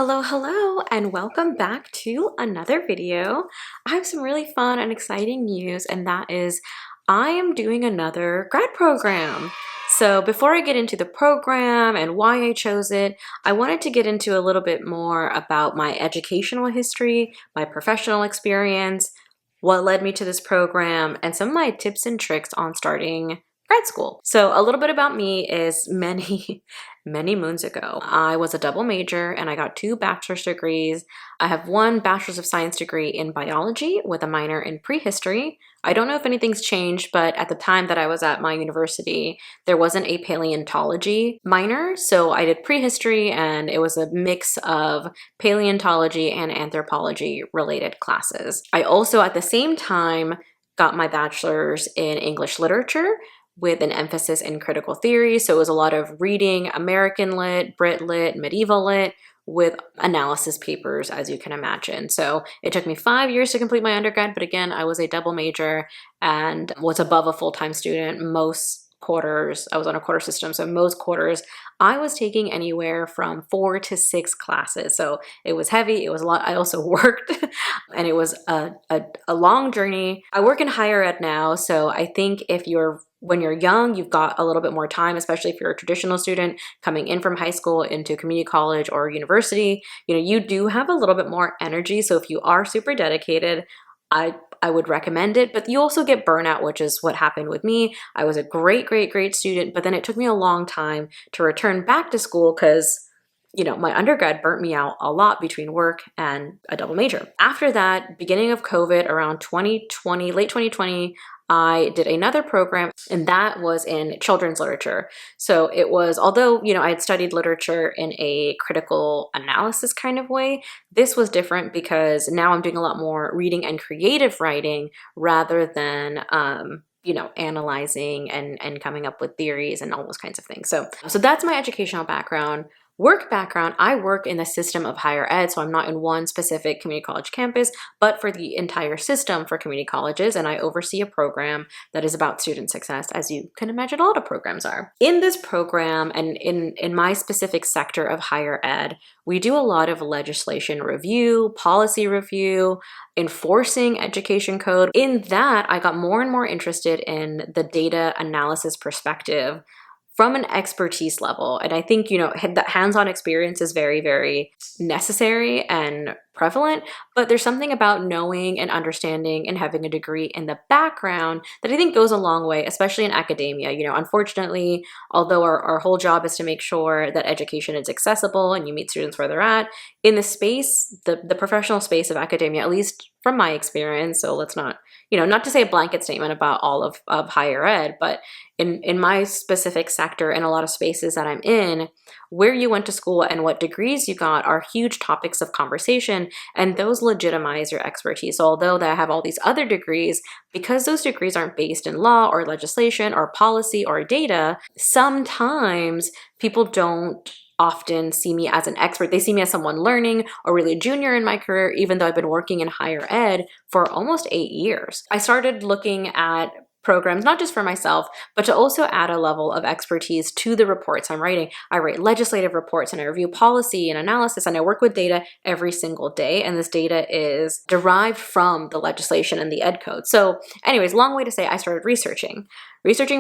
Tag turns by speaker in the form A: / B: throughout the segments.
A: Hello, and welcome back to another video. I have some really fun and exciting news, and that is I am doing another grad program. So before I get into the program and why I chose it, I wanted to get into a little bit more about my educational history, my professional experience, what led me to this program, and some of my tips and tricks on starting grad school. So a little bit about me is many moons ago, I was a double major and I got 2 bachelor's degrees. I have 1 bachelor's of science degree in biology with a minor in prehistory. I don't know if anything's changed, but at the time that I was at my university, there wasn't a paleontology minor. So I did prehistory and it was a mix of paleontology and anthropology related classes. I also at the same time got my bachelor's in English literature with an emphasis in critical theory. So it was a lot of reading American lit, Brit lit, medieval lit, with analysis papers, as you can imagine. So it took me 5 years to complete my undergrad, but again, I was a double major and was above a full-time student. Most quarters, I was on a quarter system, so most quarters, I was taking anywhere from 4 to 6 classes. So it was heavy, it was a lot. I also worked and it was a long journey. I work in higher ed now, so I think when you're young, you've got a little bit more time, especially if you're a traditional student coming in from high school into community college or university. You do have a little bit more energy. So if you are super dedicated, I would recommend it, but you also get burnout, which is what happened with me. I was a great student, but then it took me a long time to return back to school because my undergrad burnt me out a lot between work and a double major. After that, beginning of COVID, around 2020, late 2020, I did another program, and that was in children's literature. So it was, although, I had studied literature in a critical analysis kind of way, this was different because now I'm doing a lot more reading and creative writing rather than, analyzing and coming up with theories and all those kinds of things. So that's my educational background. Work background, I work in the system of higher ed, so I'm not in one specific community college campus, but for the entire system for community colleges, and I oversee a program that is about student success, as you can imagine a lot of programs are. In this program, and in my specific sector of higher ed, we do a lot of legislation review, policy review, enforcing education code. In that, I got more and more interested in the data analysis perspective from an expertise level. And I think, that hands-on experience is very, very necessary and prevalent, but there's something about knowing and understanding and having a degree in the background that I think goes a long way, especially in academia. Unfortunately, although our whole job is to make sure that education is accessible and you meet students where they're at, in the space, the professional space of academia, at least from my experience, so let's not, not to say a blanket statement about all of higher ed, but in my specific sector and a lot of spaces that I'm in, where you went to school and what degrees you got are huge topics of conversation, and those legitimize your expertise. So although I have all these other degrees, because those degrees aren't based in law or legislation or policy or data, sometimes people don't often see me as an expert. They see me as someone learning or really junior in my career, even though I've been working in higher ed for almost 8 years. I started looking at programs, not just for myself, but to also add a level of expertise to the reports I'm writing. I write legislative reports and I review policy and analysis, and I work with data every single day. And this data is derived from the legislation and the ed code. So anyways, long way to say I started researching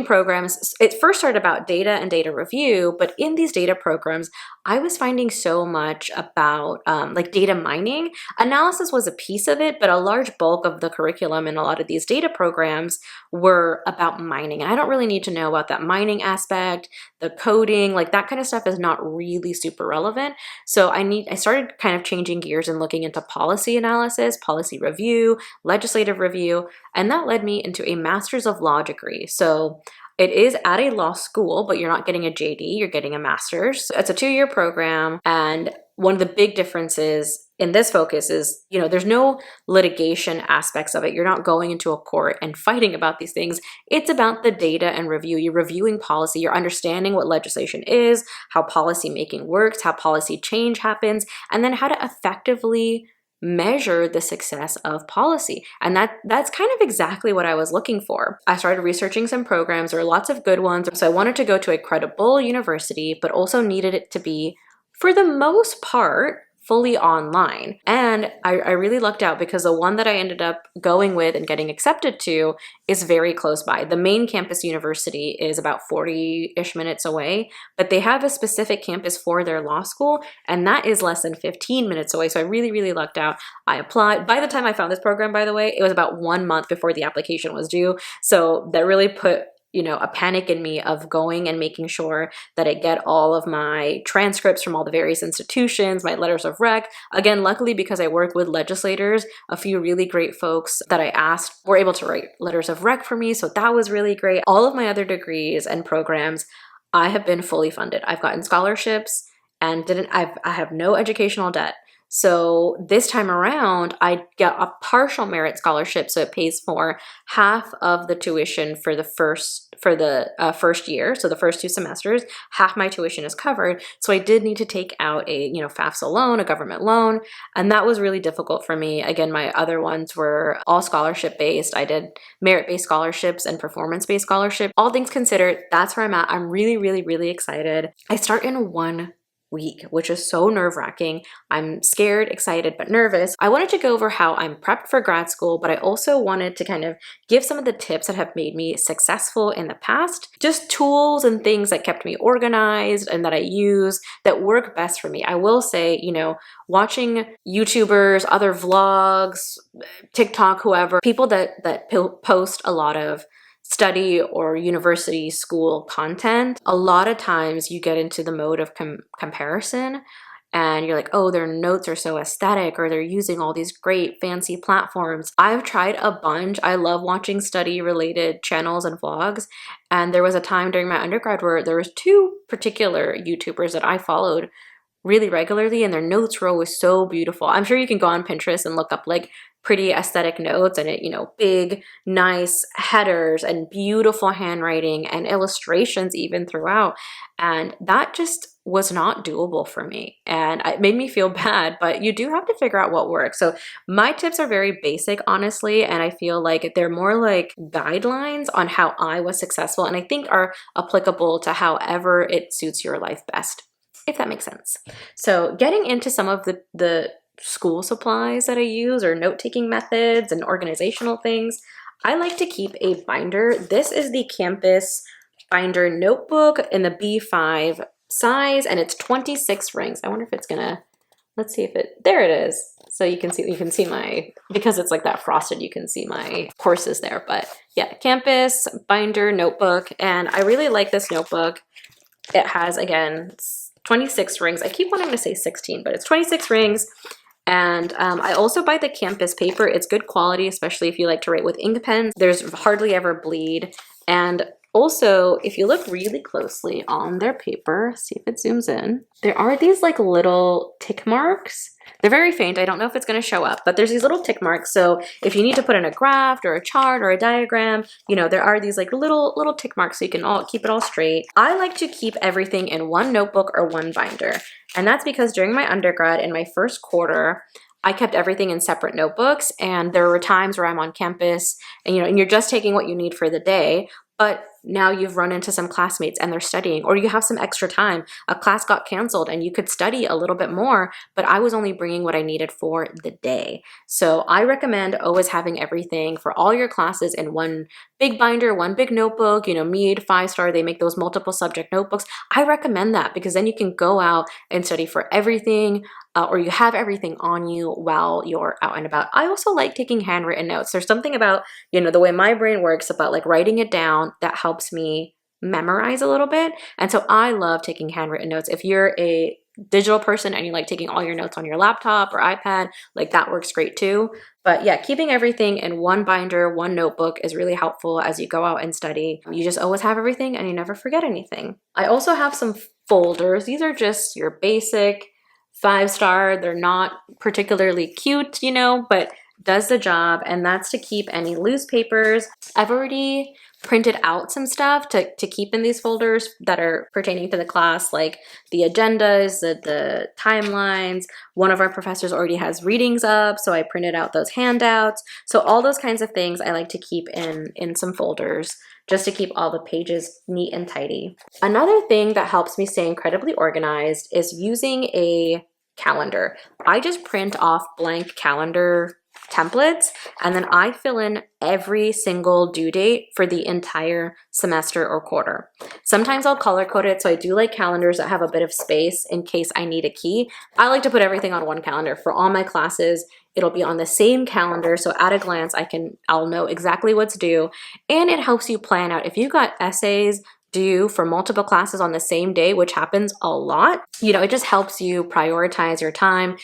A: programs. It first started about data and data review, but in these data programs, I was finding so much about like data mining. Analysis was a piece of it, but a large bulk of the curriculum in a lot of these data programs were about mining. And I don't really need to know about that mining aspect, the coding, like that kind of stuff is not really super relevant. So I started kind of changing gears and looking into policy analysis, policy review, legislative review, and that led me into a master's of law degree. So it is at a law school, but you're not getting a JD, you're getting a master's. So it's a 2-year program. And one of the big differences in this focus is, there's no litigation aspects of it. You're not going into a court and fighting about these things. It's about the data and review. You're reviewing policy. You're understanding what legislation is, how policy making works, how policy change happens, and then how to effectively measure the success of policy. And that's kind of exactly what I was looking for. I started researching some programs. There are lots of good ones. So I wanted to go to a credible university, but also needed it to be, for the most part, fully online. And I really lucked out because the one that I ended up going with and getting accepted to is very close by. The main campus university is about 40-ish minutes away, but they have a specific campus for their law school, and that is less than 15 minutes away. So I really, really lucked out. I applied. By the time I found this program, by the way, it was about 1 month before the application was due. So that really put a panic in me of going and making sure that I get all of my transcripts from all the various institutions, my letters of rec. Again, luckily, because I work with legislators, a few really great folks that I asked were able to write letters of rec for me. So that was really great. All of my other degrees and programs, I have been fully funded. I've gotten scholarships and I have no educational debt. So this time around, I get a partial merit scholarship, so it pays for half of the tuition for the first year, so the first 2 semesters. Half my tuition is covered. So I did need to take out a FAFSA loan, a government loan, and that was really difficult for me. Again, my other ones were all scholarship based. I did merit-based scholarships and performance-based scholarship. All things considered, that's where I'm at. I'm really, really, really excited. I start in 1 week, which is so nerve-wracking. I'm scared, excited, but nervous. I wanted to go over how I'm prepped for grad school, but I also wanted to kind of give some of the tips that have made me successful in the past, just tools and things that kept me organized and that I use that work best for me. I will say, watching YouTubers, other vlogs, TikTok, whoever, people that post a lot of study or university school content, a lot of times you get into the mode of comparison and you're like, oh, their notes are so aesthetic, or they're using all these great fancy platforms. I've tried a bunch. I love watching study related channels and vlogs. And there was a time during my undergrad where there was 2 particular YouTubers that I followed really regularly, and their notes were always so beautiful. I'm sure you can go on Pinterest and look up like pretty aesthetic notes and big, nice headers and beautiful handwriting and illustrations even throughout. And that just was not doable for me. And it made me feel bad, but you do have to figure out what works. So my tips are very basic, honestly, and I feel like they're more like guidelines on how I was successful, and I think are applicable to however it suits your life best, if that makes sense. So getting into some of the school supplies that I use, or note-taking methods and organizational things, I like to keep a binder. This is the campus binder notebook in the B5 size, and it's 26 rings. I wonder if it's gonna, let's see if there it is. So you can see my, because it's like that frosted, you can see my courses there. But yeah, campus binder notebook, and I really like this notebook. It has, again, 26 rings. I keep wanting to say 16, but it's 26 rings. And I also buy the campus paper. It's good quality, especially if you like to write with ink pens. There's hardly ever bleed. And also, if you look really closely on their paper, see if it zooms in, there are these like little tick marks. They're very faint. I don't know if it's going to show up, but there's these little tick marks. So if you need to put in a graph or a chart or a diagram, there are these like little tick marks so you can all keep it all straight. I like to keep everything in 1 notebook or 1 binder. And that's because during my undergrad in my first quarter, I kept everything in separate notebooks, and there were times where I'm on campus and you're just taking what you need for the day, but now you've run into some classmates and they're studying, or you have some extra time. A class got canceled and you could study a little bit more, but I was only bringing what I needed for the day. So I recommend always having everything for all your classes in 1 big binder, 1 big notebook. Mead, 5-star, they make those multiple subject notebooks. I recommend that because then you can go out and study for everything, or you have everything on you while you're out and about. I also like taking handwritten notes. There's something about, the way my brain works about like writing it down that helps me memorize a little bit. And so I love taking handwritten notes. If you're a digital person and you like taking all your notes on your laptop or iPad, like that works great too. But yeah, keeping everything in 1 binder, 1 notebook is really helpful as you go out and study. You just always have everything and you never forget anything. I also have some folders. These are just your basic 5-star. They're not particularly cute, but does the job, and that's to keep any loose papers. I've already printed out some stuff to keep in these folders that are pertaining to the class, like the agendas, the timelines. One of our professors already has readings up, so I printed out those handouts. So all those kinds of things I like to keep in some folders just to keep all the pages neat and tidy. Another thing that helps me stay incredibly organized is using a calendar. I just print off blank calendar templates, and then I fill in every single due date for the entire semester or quarter. Sometimes I'll color code it, so I do like calendars that have a bit of space in case I need a key. I like to put everything on one calendar. For all my classes, it'll be on the same calendar, so at a glance I'll know exactly what's due, and it helps you plan out. If you got essays due for multiple classes on the same day, which happens a lot, it just helps you prioritize your time.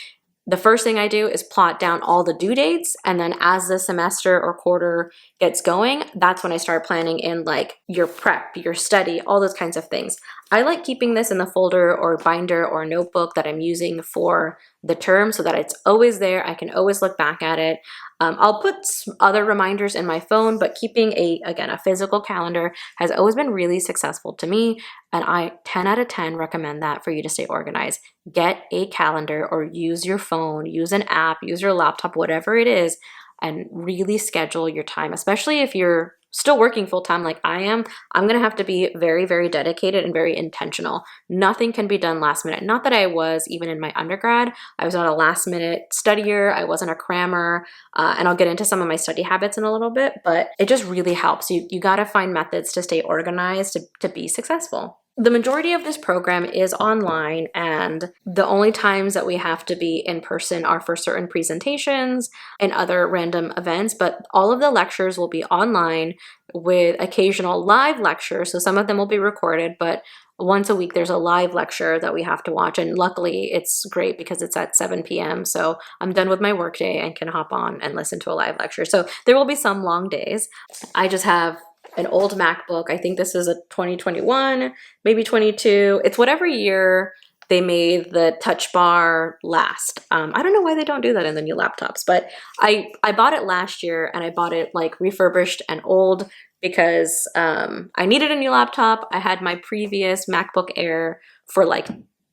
A: The first thing I do is plot down all the due dates, and then as the semester or quarter gets going, that's when I start planning in like your prep, your study, all those kinds of things. I like keeping this in the folder or binder or notebook that I'm using for the term so that it's always there. I can always look back at it. I'll put other reminders in my phone, but keeping a physical calendar has always been really successful to me, and I 10 out of 10 recommend that for you to stay organized. Get a calendar or use your phone, use an app, use your laptop, whatever it is, and really schedule your time, especially if you're still working full-time like I am. I'm gonna have to be very, very dedicated and very intentional. Nothing can be done last minute. Not that I was even in my undergrad. I was not a last minute studier. I wasn't a crammer. And I'll get into some of my study habits in a little bit, but it just really helps. You gotta find methods to stay organized to be successful. The majority of this program is online, and the only times that we have to be in person are for certain presentations and other random events, but all of the lectures will be online with occasional live lectures. So some of them will be recorded, but once a week there's a live lecture that we have to watch, and luckily it's great because it's at 7 p.m. So I'm done with my workday and can hop on and listen to a live lecture. So there will be some long days. I just have an old MacBook. I think this is a 2021, maybe 22. It's whatever year they made the touch bar last. I don't know why they don't do that in the new laptops, but I bought it last year, and I bought it like refurbished and old because I needed a new laptop. I had my previous MacBook Air for like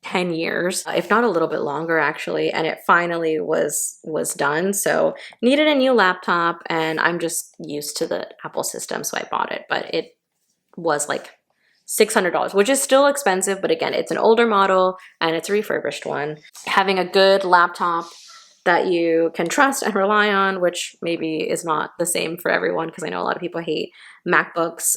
A: 10 years, if not a little bit longer actually, and it finally was done. So needed a new laptop, and I'm just used to the Apple system, so I bought it. But it was like $600, which is still expensive, but again, it's an older model and it's a refurbished one. Having a good laptop that you can trust and rely on, which maybe is not the same for everyone because I know a lot of people hate MacBooks,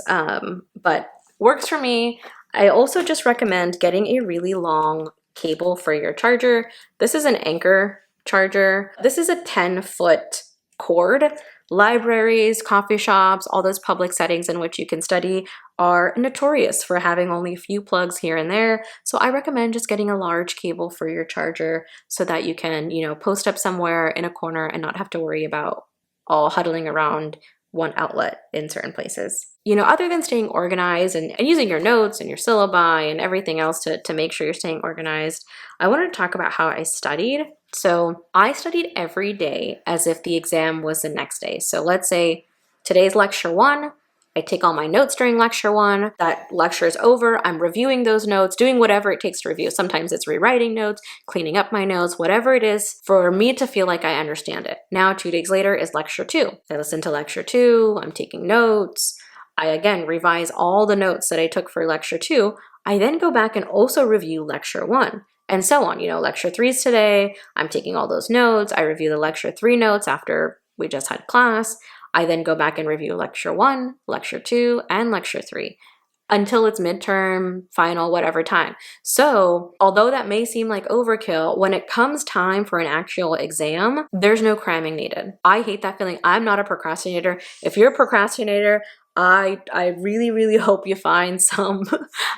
A: but works for me. I also just recommend getting a really long cable for your charger. This is an Anchor charger. This is a 10-foot cord. Libraries, coffee shops, all those public settings in which you can study are notorious for having only a few plugs here and there. So I recommend just getting a large cable for your charger so that you can, post up somewhere in a corner and not have to worry about all huddling around one outlet in certain places. Other than staying organized and using your notes and your syllabi and everything else to make sure you're staying organized, I wanted to talk about how I studied. So I studied every day as if the exam was the next day. So let's say today's lecture 1, I take all my notes during lecture 1. That lecture is over. I'm reviewing those notes, doing whatever it takes to review. Sometimes it's rewriting notes, cleaning up my notes, whatever it is for me to feel like I understand it. Now, 2 days later is lecture 2. I listen to lecture 2. I'm taking notes. I again revise all the notes that I took for lecture 2. I then go back and also review lecture 1. And so on. Lecture 3 is today. I'm taking all those notes. I review the lecture 3 notes after we just had class. I then go back and review lecture 1, lecture 2, and lecture 3 until it's midterm, final, whatever time. So although that may seem like overkill, when it comes time for an actual exam, there's no cramming needed. I hate that feeling. I'm not a procrastinator. If you're a procrastinator, I really, really hope you find some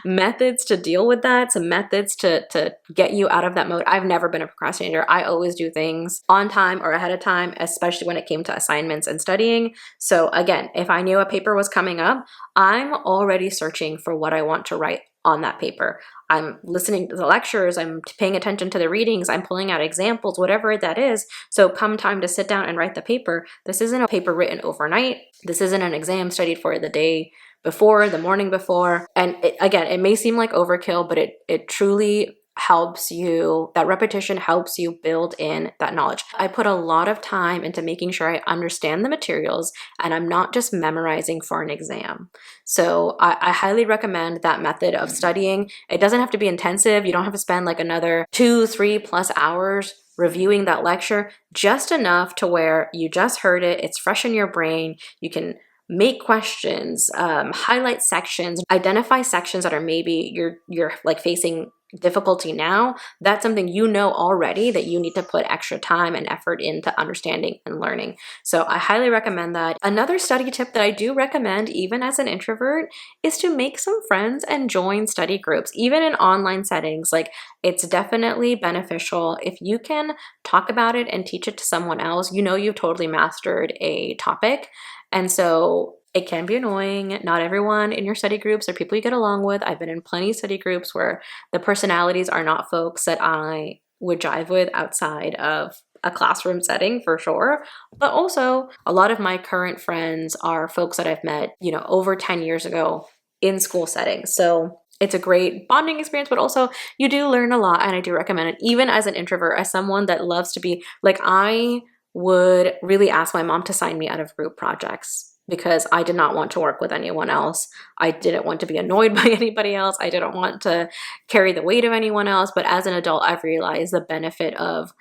A: methods to deal with that, some methods to get you out of that mode. I've never been a procrastinator. I always do things on time or ahead of time, especially when it came to assignments and studying. So again, if I knew a paper was coming up, I'm already searching for what I want to write on that paper. I'm listening to the lectures, I'm paying attention to the readings, I'm pulling out examples, whatever that is. So come time to sit down and write the paper, this isn't a paper written overnight. This isn't an exam studied for the day before, the morning before. And again, it may seem like overkill, but it truly that repetition helps you build in that knowledge. I put a lot of time into making sure I understand the materials and I'm not just memorizing for an exam. So I highly recommend that method of studying. It doesn't have to be intensive. You don't have to spend like another 2-3+ hours reviewing that lecture, just enough to where you just heard it, it's fresh in your brain, you can make questions, highlight sections, identify sections that are maybe you're like facing difficulty now. That's something you know already that you need to put extra time and effort into understanding and learning. So I highly recommend that. Another study tip that I do recommend, even as an introvert, is to make some friends and join study groups, even in online settings. Like, it's definitely beneficial if you can talk about it and teach it to someone else. You know you've totally mastered a topic. And so it can be annoying. Not everyone in your study groups are people you get along with. I've been in plenty of study groups where the personalities are not folks that I would jive with outside of a classroom setting, for sure. But also, a lot of my current friends are folks that I've met, over 10 years ago in school settings. So it's a great bonding experience, but also you do learn a lot, and I do recommend it. Even as an introvert, as someone that loves to be, like, I would really ask my mom to sign me out of group projects because I did not want to work with anyone else. I didn't want to be annoyed by anybody else. I didn't want to carry the weight of anyone else. But as an adult, I've realized the benefit of,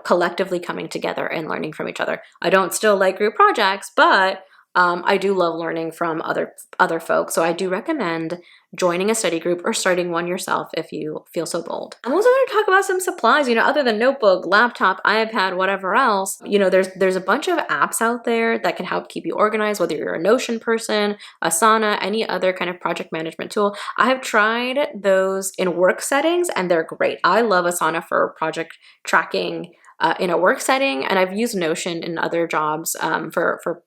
A: collectively coming together and learning from each other. I don't still like group projects, but I do love learning from other folks. So I do recommend joining a study group or starting one yourself if you feel so bold. I'm also going to talk about some supplies, other than notebook, laptop, iPad, whatever else. There's a bunch of apps out there that can help keep you organized, whether you're a Notion person, Asana, any other kind of project management tool. I have tried those in work settings and they're great. I love Asana for project tracking in a work setting, and I've used Notion in other jobs for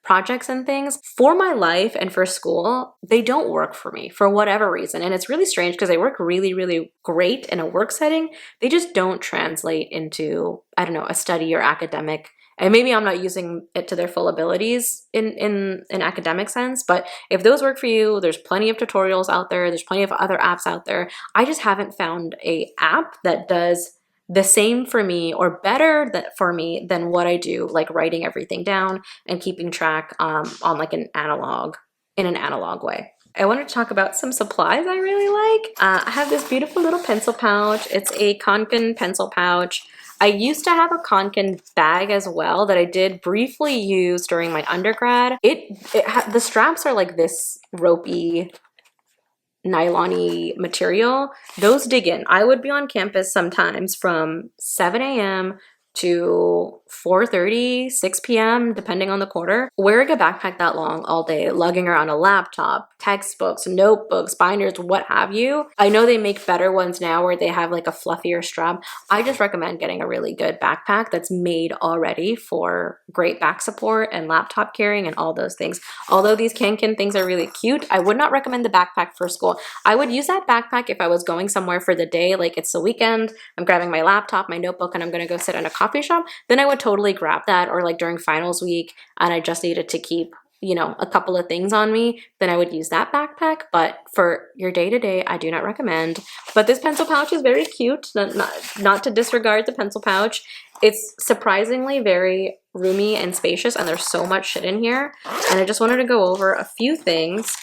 A: projects and things. For my life and for school, they don't work for me for whatever reason. And it's really strange because they work really, really great in a work setting. They just don't translate into, I don't know, a study or academic. And maybe I'm not using it to their full abilities in an academic sense, but if those work for you, there's plenty of tutorials out there. There's plenty of other apps out there. I just haven't found a app that does the same for me or better for me than what I do, like writing everything down and keeping track on like in an analog way. I want to talk about some supplies I really like. I have this beautiful little pencil pouch. It's a Kanken pencil pouch. I used to have a Kanken bag as well that I did briefly use during my undergrad. The straps are like this ropey, nylon-y material. Those dig in. I would be on campus sometimes from 7 a.m. to 4:30, 6 p.m., depending on the quarter. Wearing a backpack that long all day, lugging around a laptop, textbooks, notebooks, binders, what have you. I know they make better ones now where they have like a fluffier strap. I just recommend getting a really good backpack that's made already for great back support and laptop carrying and all those things. Although these Kanken things are really cute, I would not recommend the backpack for school. I would use that backpack if I was going somewhere for the day, like it's the weekend, I'm grabbing my laptop, my notebook, and I'm gonna go sit in a coffee shop. Then I would totally grab that, or like during finals week and I just needed to keep a couple of things on me, then I would use that backpack. But for your day-to-day, I do not recommend. But this pencil pouch is very cute, not to disregard the pencil pouch. It's surprisingly very roomy and spacious, and there's so much shit in here. And I just wanted to go over a few things.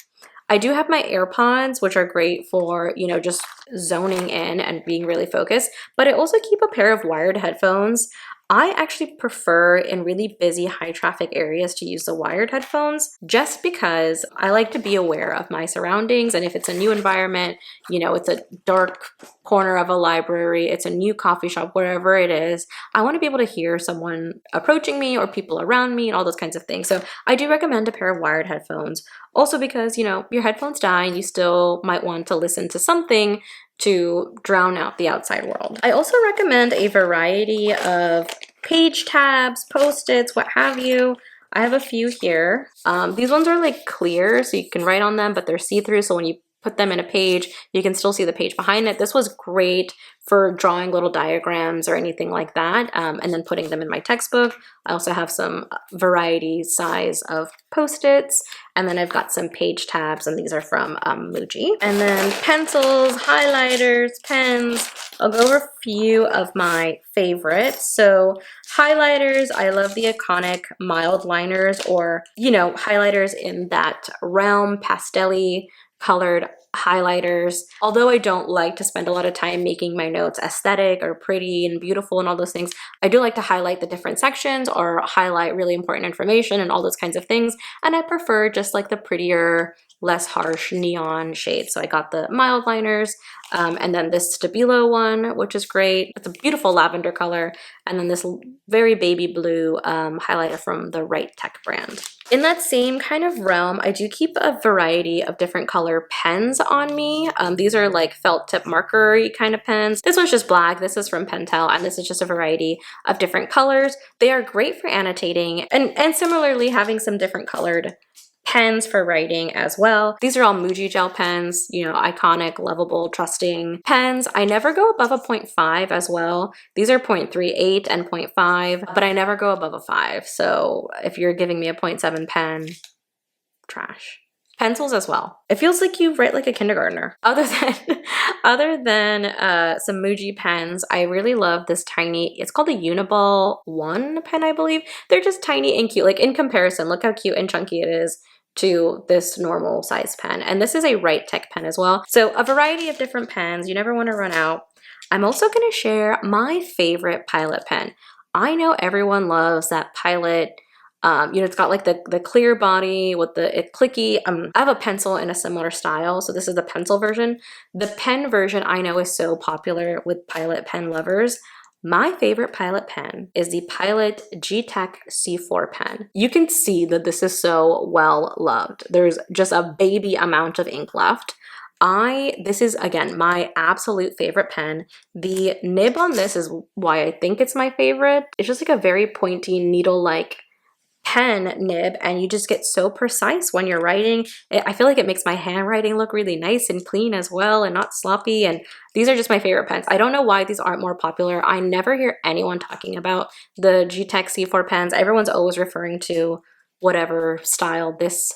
A: I do have my AirPods, which are great for, just zoning in and being really focused, but I also keep a pair of wired headphones. I actually prefer in really busy, high traffic areas to use the wired headphones just because I like to be aware of my surroundings. And if it's a new environment, it's a dark corner of a library, it's a new coffee shop, wherever it is, I want to be able to hear someone approaching me or people around me and all those kinds of things. So I do recommend a pair of wired headphones. Also because, your headphones die and you still might want to listen to something to drown out the outside world. I also recommend a variety of page tabs, Post-its, what have you. I have a few here. These ones are like clear, so you can write on them, but they're see-through, so when you put them in a page, you can still see the page behind it. This was great for drawing little diagrams or anything like that, and then putting them in my textbook. I also have some variety size of Post-its, and then I've got some page tabs, and these are from Muji. And then pencils, highlighters, pens. I'll go over a few of my favorites. So highlighters, I love the iconic mild liners, or, you know, highlighters in that realm, pastel-y colored highlighters. Although I don't like to spend a lot of time making my notes aesthetic or pretty and beautiful and all those things, I do like to highlight the different sections or highlight really important information and all those kinds of things. And I prefer just like the prettier, less harsh neon shades. So I got the mild liners, and then this Stabilo one, which is great. It's a beautiful lavender color. And then this very baby blue highlighter from the Right Tech brand. In that same kind of realm, I do keep a variety of different color pens on me. These are like felt tip marker-y kind of pens. This one's just black. This is from Pentel, and this is just a variety of different colors. They are great for annotating, and similarly having some different colored pens for writing as well. These are all Muji gel pens, you know, iconic, lovable, trusting pens. I never go above a 0.5 as well. These are 0.38 and 0.5, but I never go above a 5. So if you're giving me a 0.7 pen, trash. Pencils as well. It feels like you write like a kindergartner. Other than some Muji pens, I really love this tiny, it's called a Uniball 1 pen, I believe. They're just tiny and cute. Like in comparison, look how cute and chunky it is to this normal size pen. And this is a Right Tech pen as well. So a variety of different pens. You never want to run out. I'm also going to share my favorite Pilot pen. I know everyone loves that Pilot. You know, it's got like the clear body with the clicky. I have a pencil in a similar style, so this is the pencil version. The pen version I know is so popular with Pilot pen lovers. My favorite Pilot pen is the Pilot G-Tech C4 pen. You can see that this is so well loved. There's just a baby amount of ink left. This is, again, my absolute favorite pen. The nib on this is why I think it's my favorite. It's just like a very pointy needle-like pen nib, and you just get so precise when you're writing. I feel like it makes my handwriting look really nice and clean as well, and not sloppy. And these are just my favorite pens. I don't know why these aren't more popular. I never hear anyone talking about the G-Tech C4 pens. Everyone's always referring to whatever style this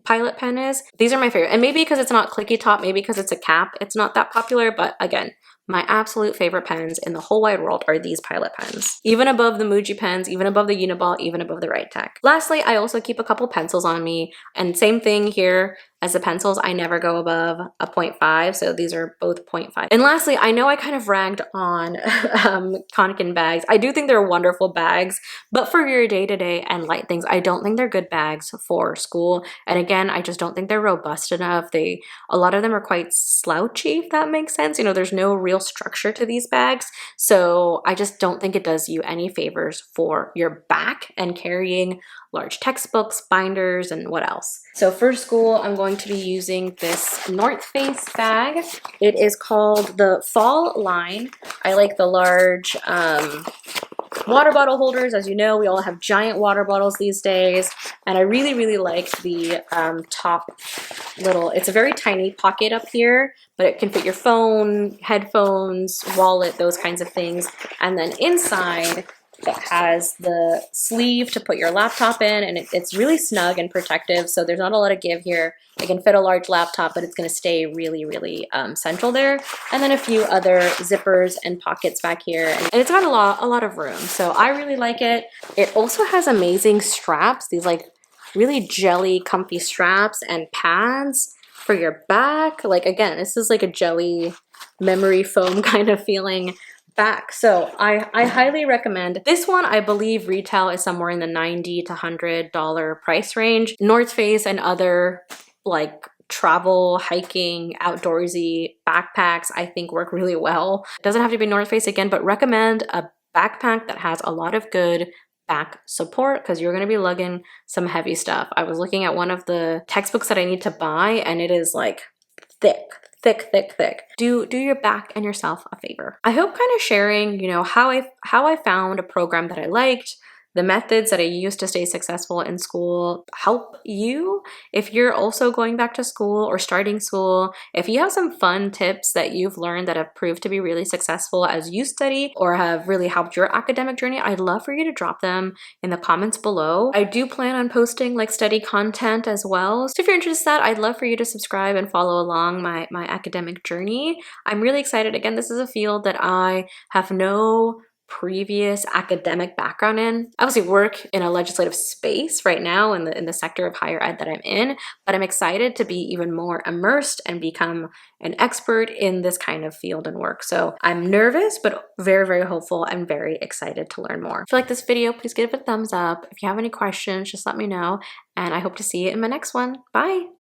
A: Pilot pen is. These are my favorite, and maybe because it's not clicky top, maybe because it's a cap, it's not that popular. But again, my absolute favorite pens in the whole wide world are these Pilot pens. Even above the Muji pens, even above the Uniball, even above the Right Tech. Lastly, I also keep a couple pencils on me, and same thing here as the pencils, I never go above a 0.5, so these are both 0.5. And lastly, I know I kind of ragged on Kanken bags. I do think they're wonderful bags, but for your day-to-day and light things, I don't think they're good bags for school. And again, I just don't think they're robust enough. A lot of them are quite slouchy, if that makes sense. You know, there's no real structure to these bags, so I just don't think it does you any favors for your back and carrying large textbooks, binders, and what else. So for school, I'm going to be using this North Face bag. It is called the Fall line. I like the large water bottle holders. As you know, we all have giant water bottles these days. And I really, really like the top little, it's a very tiny pocket up here, but it can fit your phone, headphones, wallet, those kinds of things. And then inside, it has the sleeve to put your laptop in, and it's really snug and protective, so there's not a lot of give here. It can fit a large laptop, but it's going to stay really, really central there. And then a few other zippers and pockets back here, and it's got a lot of room, so I really like it. It also has amazing straps, these like really jelly, comfy straps and pads for your back. Like, again, this is like a jelly memory foam kind of feeling back. So I highly recommend this one. I believe retail is somewhere in the $90 to $100 price range. North Face and other like travel, hiking, outdoorsy backpacks I think work really well. It doesn't have to be North Face again, but recommend a backpack that has a lot of good back support because you're going to be lugging some heavy stuff. I was looking at one of the textbooks that I need to buy, and it is like thick. Do your back and yourself a favor. I hope kind of sharing, you know, how I found a program that I liked, the methods that I used to stay successful in school help you if you're also going back to school or starting school. If you have some fun tips that you've learned that have proved to be really successful as you study or have really helped your academic journey, I'd love for you to drop them in the comments below. I do plan on posting like study content as well. So if you're interested in that, I'd love for you to subscribe and follow along my academic journey. I'm really excited. Again, this is a field that I have no previous academic background in. I obviously work in a legislative space right now in the sector of higher ed that I'm in, but I'm excited to be even more immersed and become an expert in this kind of field and work. So I'm nervous, but very, very hopeful and very excited to learn more. If you like this video, please give it a thumbs up. If you have any questions, just let me know, and I hope to see you in my next one. Bye.